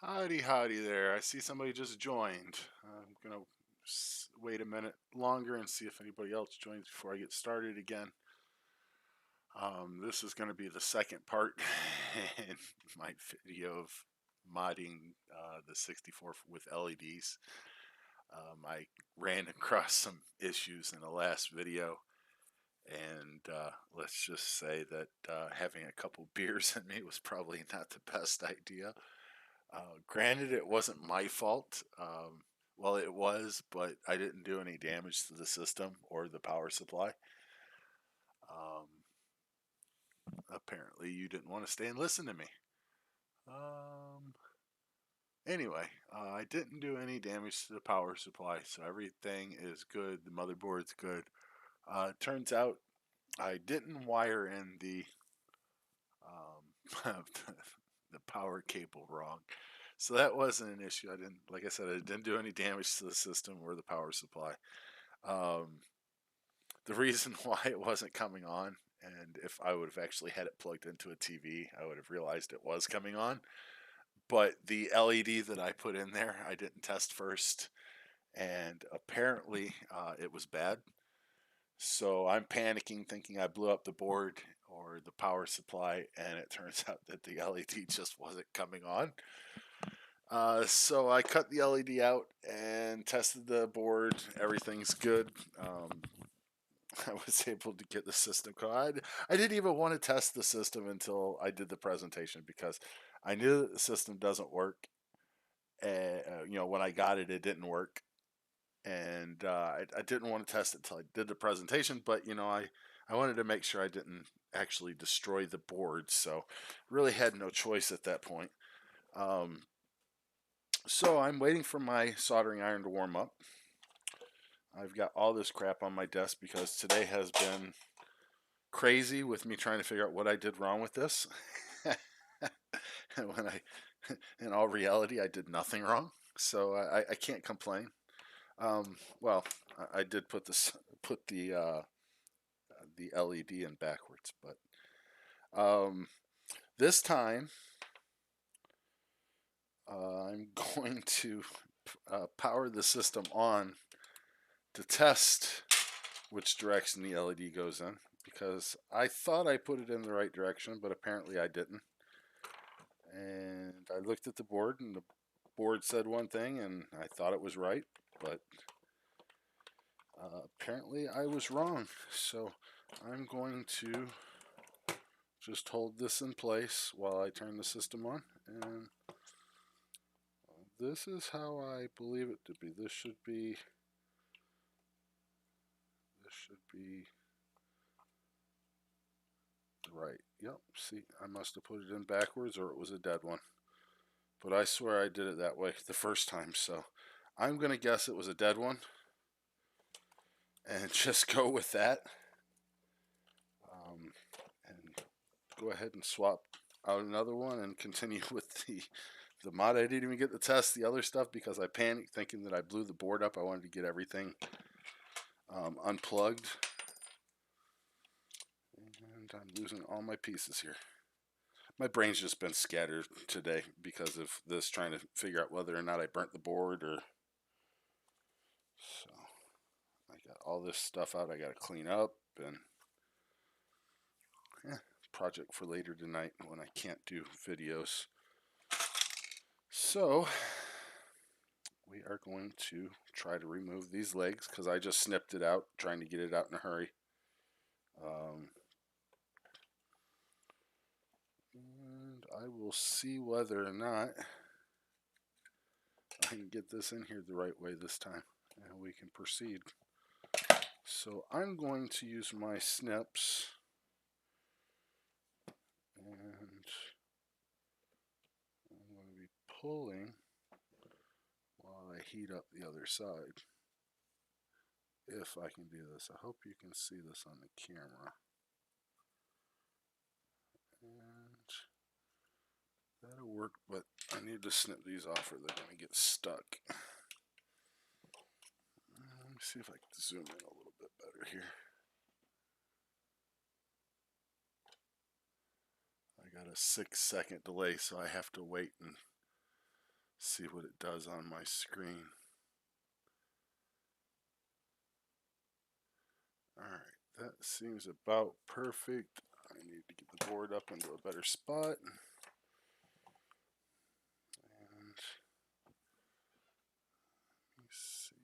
Howdy, howdy there. I see somebody just joined. I'm going to wait a minute longer and see if anybody else joins before I get started again. This is going to be the second part in my video of modding the 64 with LEDs. I ran across some issues in the last video, and let's just say that having a couple beers in me was probably not the best idea. Granted, it wasn't my fault. Well, it was, but I didn't do any damage to the system or the power supply. Um, Apparently, you didn't want to stay and listen to me. Um, anyway, I didn't do any damage to the power supply, so everything is good. The motherboard's good. Turns out I didn't wire in the power cable wrong. So that wasn't an issue. I didn't, like I said, I didn't do any damage to the system or the power supply. Um, the reason why it wasn't coming on, and if I would have actually had it plugged into a TV, I would have realized it was coming on. But the LED that I put in there, I didn't test first, and apparently it was bad. So I'm panicking, thinking I blew up the board or the power supply, and it turns out that the LED just wasn't coming on. So I cut the LED out and tested the board. Everything's good. I was able to get the system going. I didn't even want to test the system until I did the presentation because I knew that the system doesn't work. And, when I got it, it didn't work. And I didn't want to test it until I did the presentation. But, I wanted to make sure I didn't actually destroy the board. So really had no choice at that point. So I'm waiting for my soldering iron to warm up. I've got all this crap on my desk because today has been crazy with me trying to figure out what I did wrong with this. And in all reality, I did nothing wrong, so I can't complain. Well, I did put the LED in backwards, but this time I'm going to power the system on to test which direction the LED goes in, because I thought I put it in the right direction, but apparently I didn't. And I looked at the board, and the board said one thing, and I thought it was right, but apparently I was wrong. So I'm going to just hold this in place while I turn the system on, and this is how I believe it to be. This should be right. Yep, see, I must have put it in backwards, or it was a dead one. But I swear I did it that way the first time, so I'm going to guess it was a dead one and just go with that. And go ahead and swap out another one and continue with the mod. I didn't even get to test the other stuff because I panicked thinking that I blew the board up. I wanted to get everything unplugged. And I'm losing all my pieces here. My brain's just been scattered today because of this, trying to figure out whether or not I burnt the board or. So I got all this stuff out I got to clean up, and project for later tonight when I can't do videos. So we are going to try to remove these legs because I just snipped it out trying to get it out in a hurry. And I will see whether or not I can get this in here the right way this time, and we can proceed. So I'm going to use my snips, and I'm going to be pulling while I heat up the other side. If I can do this. I hope you can see this on the camera. And that'll work, but I need to snip these off or they're going to get stuck. Let me see if I can zoom in a little bit better here. I got a 6-second delay, so I have to wait and See what it does on my screen. Alright, that seems about perfect. I need to get the board up into a better spot. And let me see.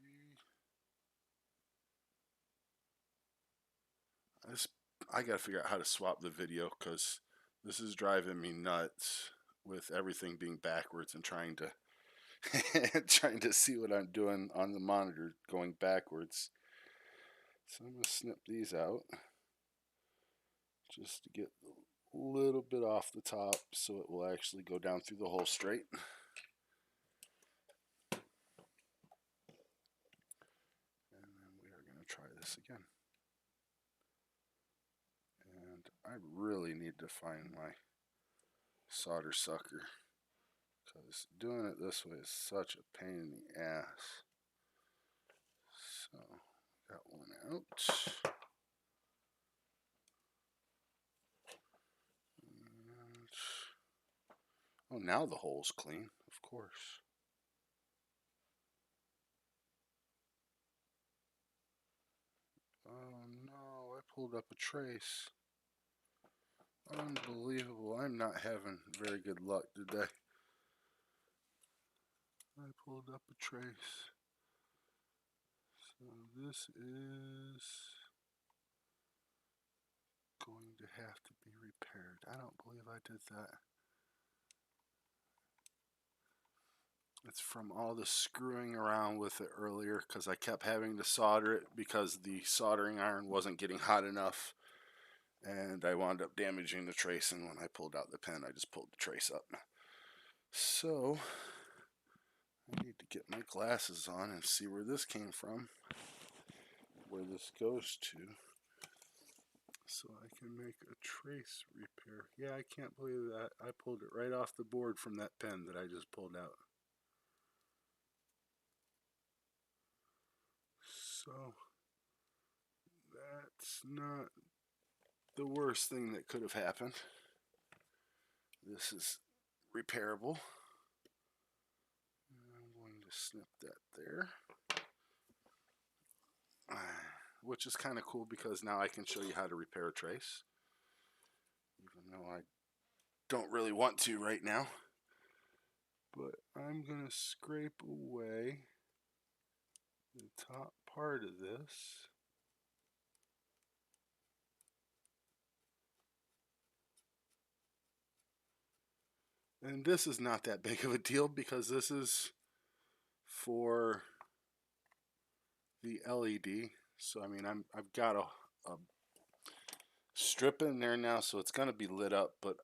I gotta figure out how to swap the video because this is driving me nuts with everything being backwards and trying to trying to see what I'm doing on the monitor going backwards. So I'm gonna snip these out just to get a little bit off the top so it will actually go down through the hole straight. And then we are going to try this again. And I really need to find my solder sucker because doing it this way is such a pain in the ass. So, got one out. And, oh, now the hole's clean, of course. Oh no, I pulled up a trace. Unbelievable. I'm not having very good luck today. I pulled up a trace. So this is going to have to be repaired. I don't believe I did that. It's from all the screwing around with it earlier because I kept having to solder it because the soldering iron wasn't getting hot enough. And I wound up damaging the trace, and when I pulled out the pen, I just pulled the trace up. So I need to get my glasses on and see where this came from, where this goes to, so I can make a trace repair. Yeah, I can't believe that. I pulled it right off the board from that pen that I just pulled out. So that's not the worst thing that could have happened. This is repairable. I'm going to snip that there. Which is kind of cool because now I can show you how to repair a trace. Even though I don't really want to right now. But I'm going to scrape away the top part of this. And this is not that big of a deal because this is for the LED. So I mean, I've got a strip in there now, so it's going to be lit up, but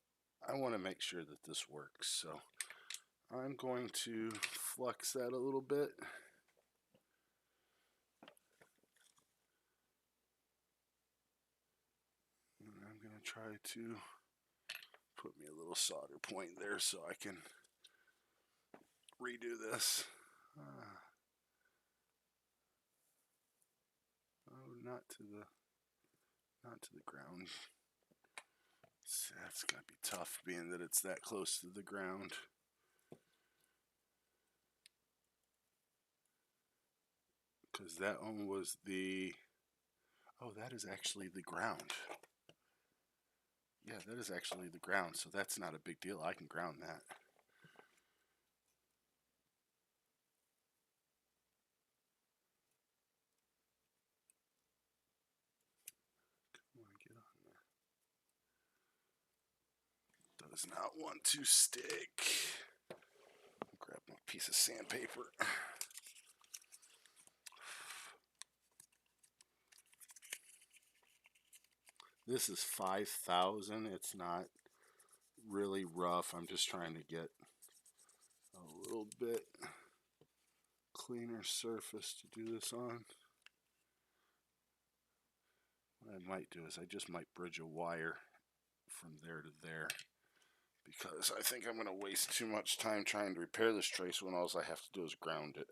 I want to make sure that this works. So I'm going to flux that a little bit. And I'm going to try to put me a little solder point there so I can redo this. Oh, not to the ground. So that's gonna be tough, being that it's that close to the ground. Because that one was the. Oh, that is actually the ground. Yeah, that is actually the ground, so that's not a big deal. I can ground that. Come on, get on there. Does not want to stick. Grab my piece of sandpaper. This is 5,000. It's not really rough. I'm just trying to get a little bit cleaner surface to do this on. What I might do is I just might bridge a wire from there to there, because I think I'm going to waste too much time trying to repair this trace when all I have to do is ground it.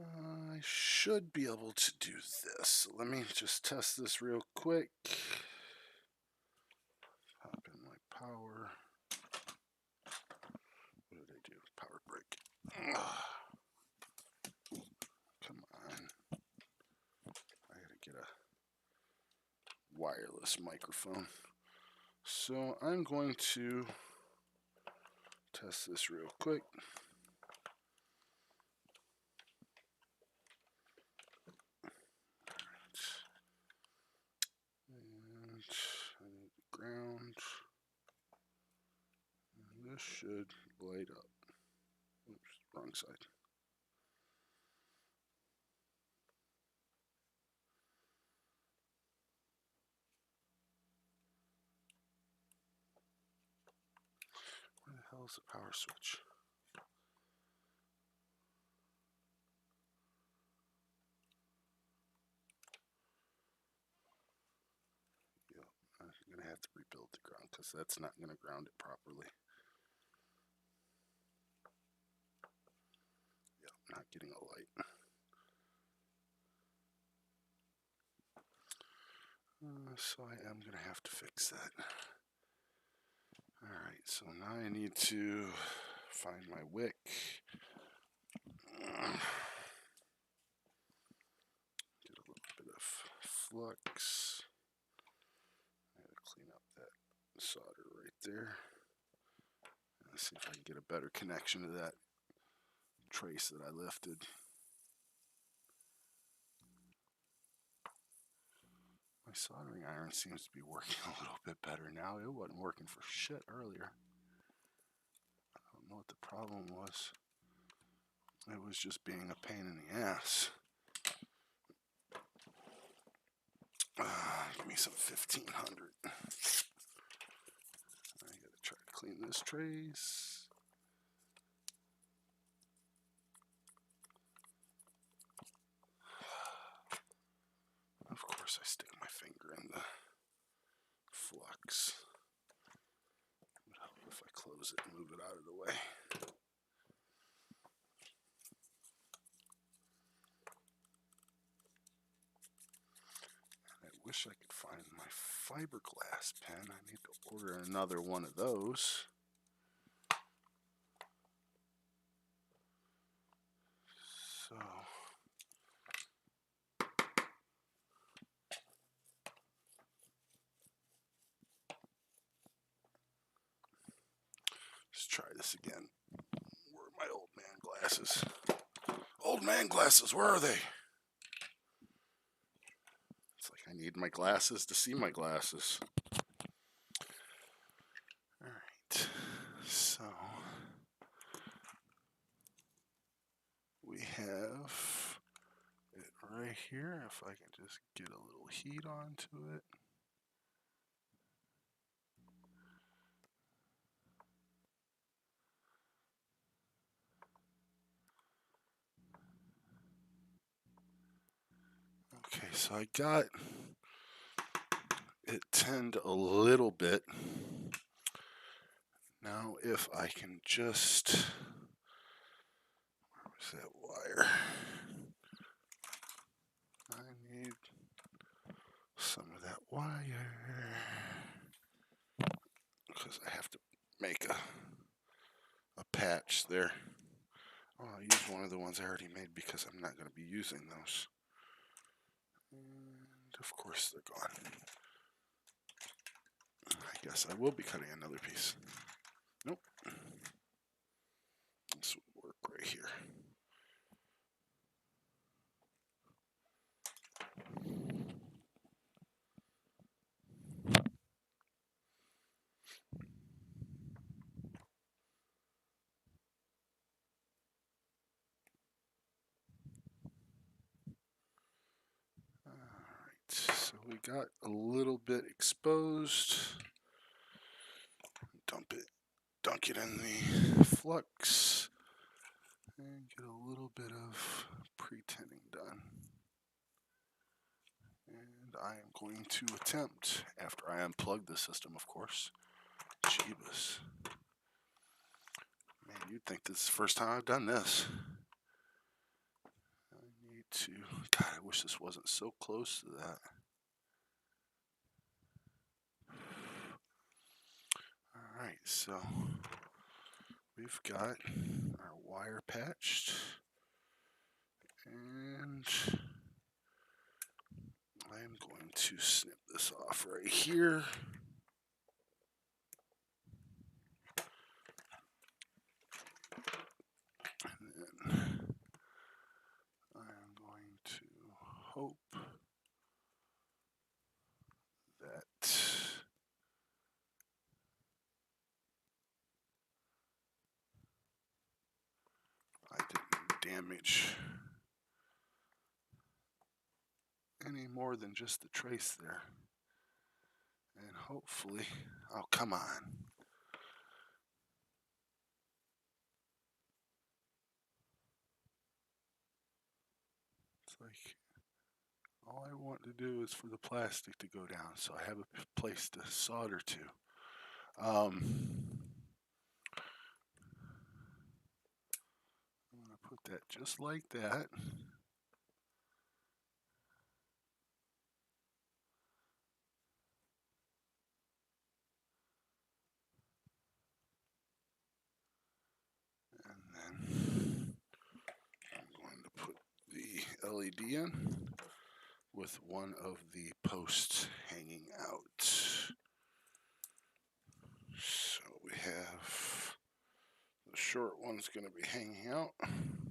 I should should be able to do this. So let me just test this real quick. Pop in my power. What did I do? Power break. Come on. I gotta get a wireless microphone. So I'm going to test this real quick. And I need the ground. And this should light up. Oops, wrong side. Where the hell is the power switch? Yep, I'm going to have to rebuild the ground because that's not going to ground it properly. Yep, not getting a light. So I am going to have to fix that. Alright, so now I need to find my wick. Get a little bit of flux. I gotta clean up that solder right there. Let's see if I can get a better connection to that trace that I lifted. My soldering iron seems to be working a little bit better now. It wasn't working for shit earlier. I don't know what the problem was. It was just being a pain in the ass. Give me some 1500. I gotta try to clean this trace. Of course I stick my finger in the flux. It would help if I close it and move it out of the way. I wish I could find my fiberglass pen. I need to order another one of those. So let's try this again. Where are my old man glasses? Old man glasses, where are they? It's like I need my glasses to see my glasses. Alright, so we have it right here. If I can just get a little heat onto it. Okay, so I got it tinned a little bit. Now if I can just, where was that wire? I need some of that wire because I have to make a patch there. Oh, I'll use one of the ones I already made because I'm not going to be using those. And of course they're gone. I guess I will be cutting another piece. Nope. This would work right here. Alright, so we got a little bit exposed. Dunk it in the flux and get a little bit of pre-tinning done. And I am going to attempt, after I unplug the system, of course. Jeebus. Man, you'd think this is the first time I've done this. I need to, God, I wish this wasn't so close to that. Alright, so we've got our wire patched, and I'm going to snip this off right here. And then I'm going to hope that I didn't damage any more than just the trace there. And hopefully, oh, come on. It's like, all I want to do is for the plastic to go down so I have a place to solder to. I'm going to put that just like that. And then I'm going to put the LED in with one of the posts hanging out. So we have the short one's going to be hanging out. And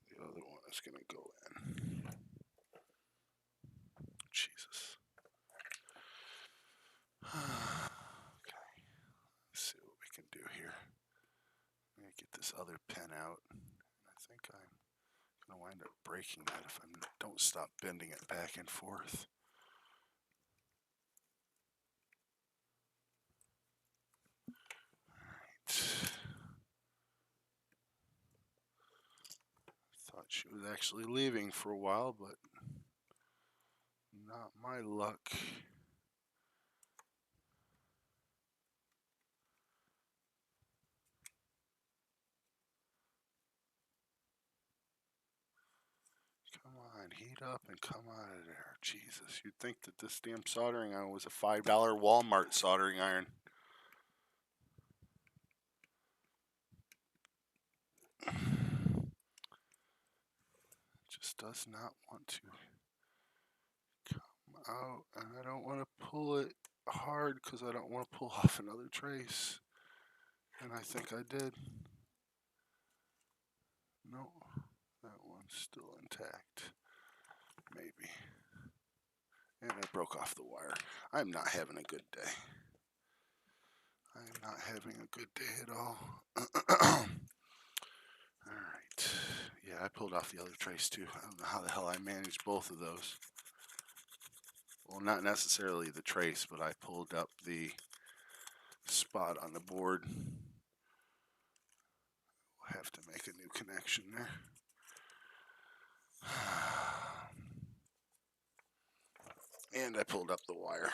the other one is going to go in. Jesus. Okay. Let's see what we can do here. I'm going to get this other pin out. I think I'm going to wind up breaking that if I don't stop bending it back and forth. Thought she was actually leaving for a while, but not my luck. Come on, heat up and come out of there. Jesus, you'd think that this damn soldering iron was a $5 Walmart soldering iron. Just does not want to come out, and I don't want to pull it hard because I don't want to pull off another trace. And I think I did. No, that one's still intact. Maybe. And I broke off the wire. I'm not having a good day. I'm not having a good day at all. Alright. Yeah, I pulled off the other trace too. I don't know how the hell I managed both of those. Well, not necessarily the trace, but I pulled up the spot on the board. We'll have to make a new connection there. And I pulled up the wire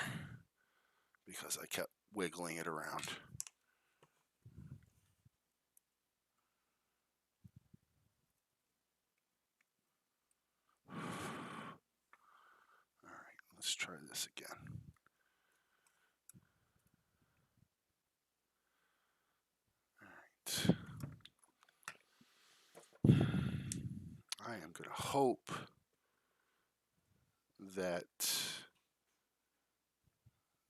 because I kept wiggling it around. Alright, let's try this again. Alright. I am going to hope that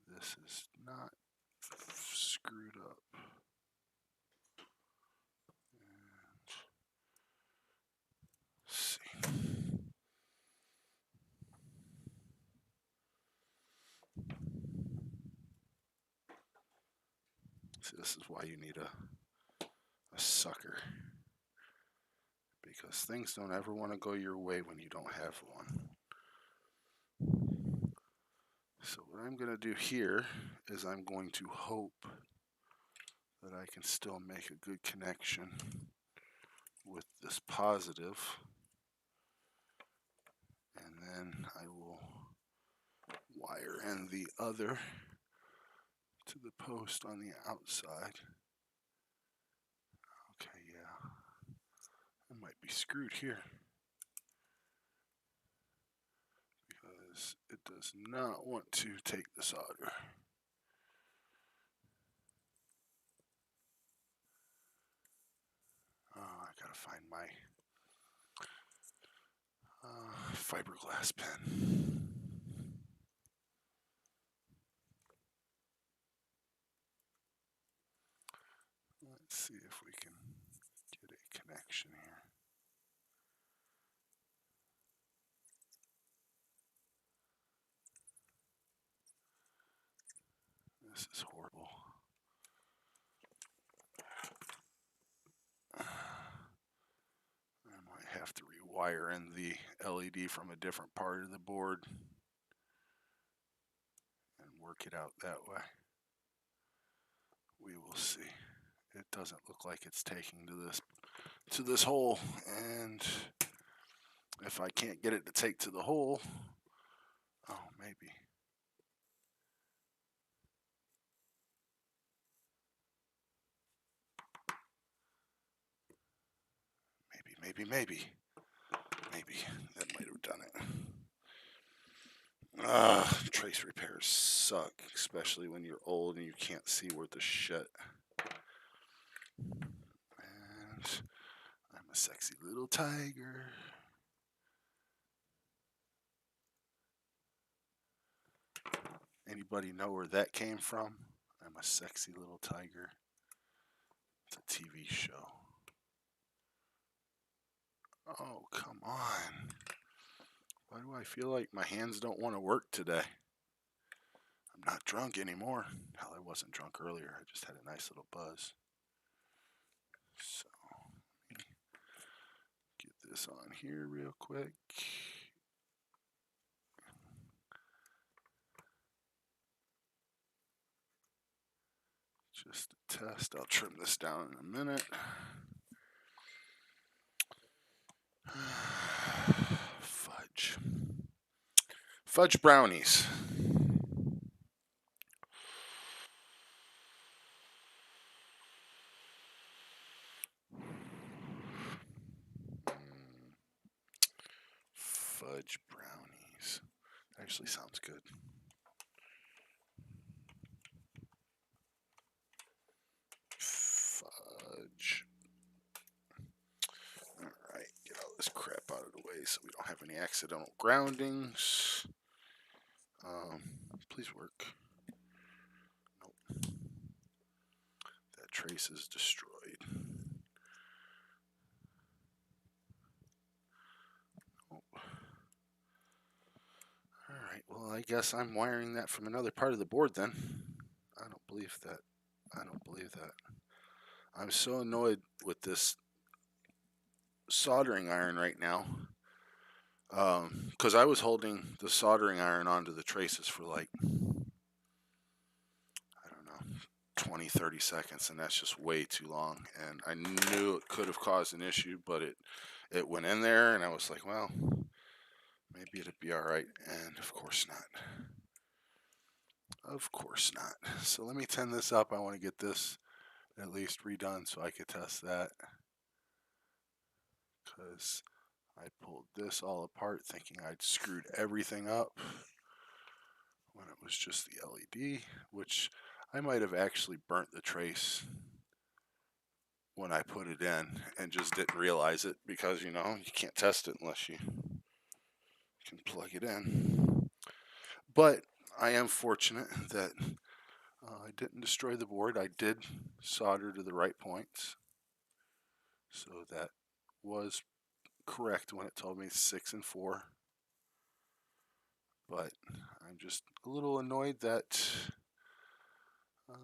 this is not screwed up. See, this is why you need a sucker. Because things don't ever want to go your way when you don't have one. So what I'm going to do here is I'm going to hope that I can still make a good connection with this positive. And then I will wire in the other to the post on the outside. Okay, yeah. be screwed here. Because it does not want to take the solder. I gotta find my fiberglass pen. Let's see if we can get a connection here. This is horrible. I might have to rewire in the LED from a different part of the board and work it out that way. We will see. It doesn't look like it's taking to this hole, and if I can't get it to take to the hole, oh, maybe. Maybe that might have done it. Trace repairs suck, especially when you're old and you can't see worth the shit. And I'm a sexy little tiger. Anybody know where that came from? I'm a sexy little tiger. It's a TV show. Oh, come on. Why do I feel like my hands don't want to work today? I'm not drunk anymore. Hell, I wasn't drunk earlier. I just had a nice little buzz. So, let me get this on here real quick. Just a test. I'll trim this down in a minute. Fudge. Fudge brownies. Fudge brownies. Actually sounds good. Fudge. Alright, get all this crap out of the way so we don't have any accidental groundings. Please work. Nope. That trace is destroyed. Alright, well, I guess I'm wiring that from another part of the board then. I don't believe that. I'm so annoyed with this soldering iron right now. Because I was holding the soldering iron onto the traces for like, I don't know, 20, 30 seconds, and that's just way too long. And I knew it could have caused an issue, but it went in there, and I was like, well, maybe it'd be all right. And of course not. Of course not. So let me tin this up. I want to get this at least redone so I could test that. Because I pulled this all apart thinking I'd screwed everything up when it was just the LED, which I might have actually burnt the trace when I put it in and just didn't realize it because, you know, you can't test it unless you can plug it in. But I am fortunate that I didn't destroy the board. I did solder to the right points. So that was correct when it told me 6 and 4. But I'm just a little annoyed that I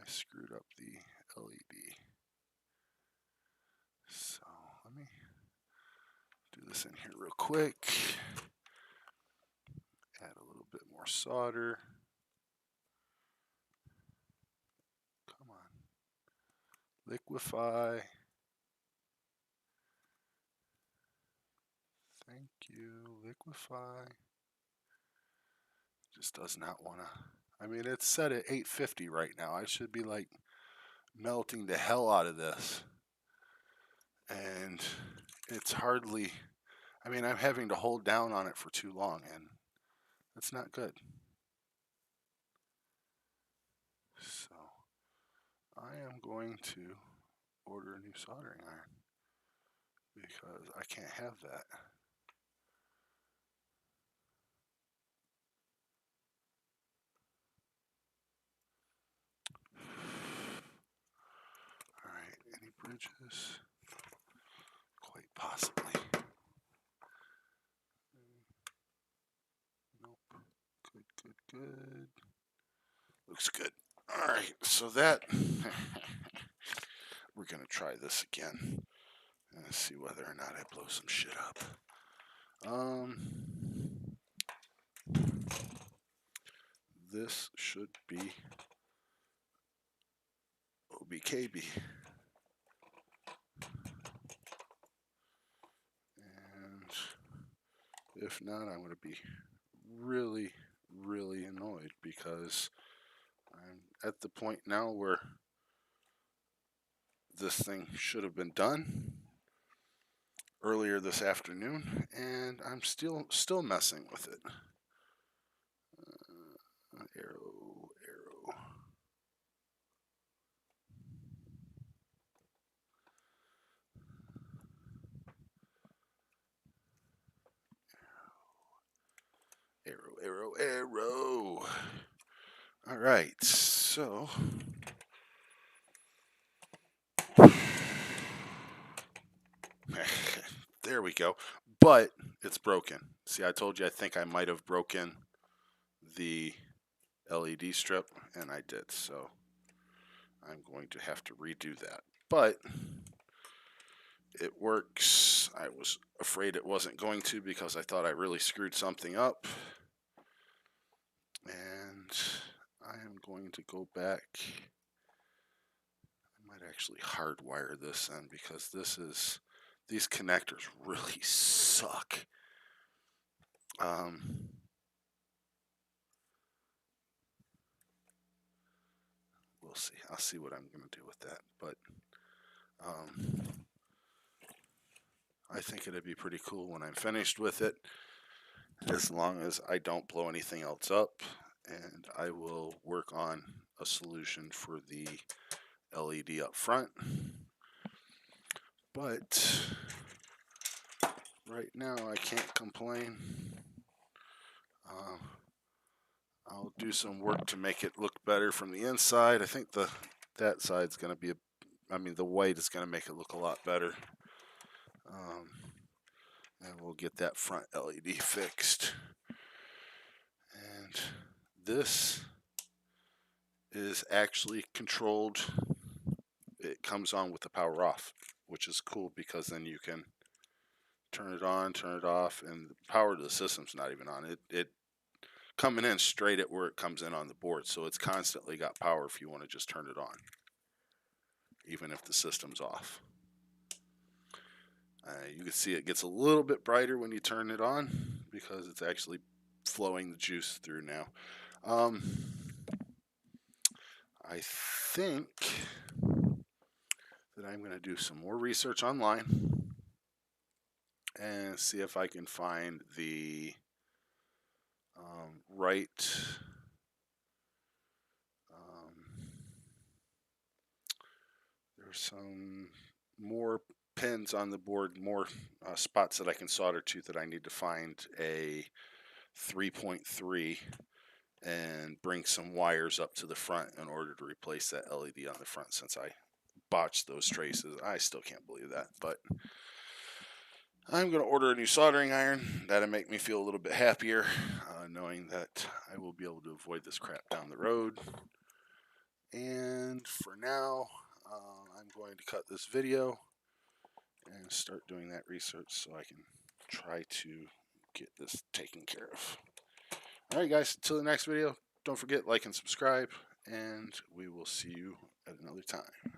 screwed up the LED. So let me do this in here real quick. Add a little bit more solder. Come on. Liquefy. Thank you. Liquefy. Just does not want to. I mean, it's set at 850 right now. I should be like melting the hell out of this. and it's hardly, I mean, I'm having to hold down on it for too long, and that's not good. So I am going to order a new soldering iron because I can't have that. All right, any bridges? Quite possibly. Nope. Good. Looks good. All right, so that we're gonna try this again and see whether or not I blow some shit up. This should be OBKB. And if not, I'm going to be really, really annoyed because I'm at the point now where this thing should have been done earlier this afternoon, and I'm still messing with it. Arrow. Arrow. All right, so there we go. But it's broken. See, I told you I think I might have broken the LED strip, and I did. So I'm going to have to redo that. But it works. I was afraid it wasn't going to because I thought I really screwed something up. And I am going to go back. I might actually hardwire this in because these connectors really suck. We'll see. I'll see what I'm going to do with that. But I think it'd be pretty cool when I'm finished with it, as long as I don't blow anything else up, and I will work on a solution for the LED up front. But right now I can't complain. I'll do some work to make it look better from the inside. I think that side's going to be the white is going to make it look a lot better. And we'll get that front LED fixed. And this is actually controlled. It comes on with the power off, which is cool because then you can turn it on, turn it off, and the power to the system's not even on. It coming in straight at where it comes in on the board, so it's constantly got power if you want to just turn it on, even if the system's off. You can see it gets a little bit brighter when you turn it on because it's actually flowing the juice through now. I think that I'm going to do some more research online and see if I can find the right there's some more pins on the board, more spots that I can solder to that I need to find a 3.3 and bring some wires up to the front in order to replace that LED on the front, since I botched those traces. I still can't believe that, but I'm going to order a new soldering iron. That'll make me feel a little bit happier, knowing that I will be able to avoid this crap down the road. And for now, I'm going to cut this video and start doing that research so I can try to get this taken care of. Alright guys, until the next video, don't forget, like and subscribe, and we will see you at another time.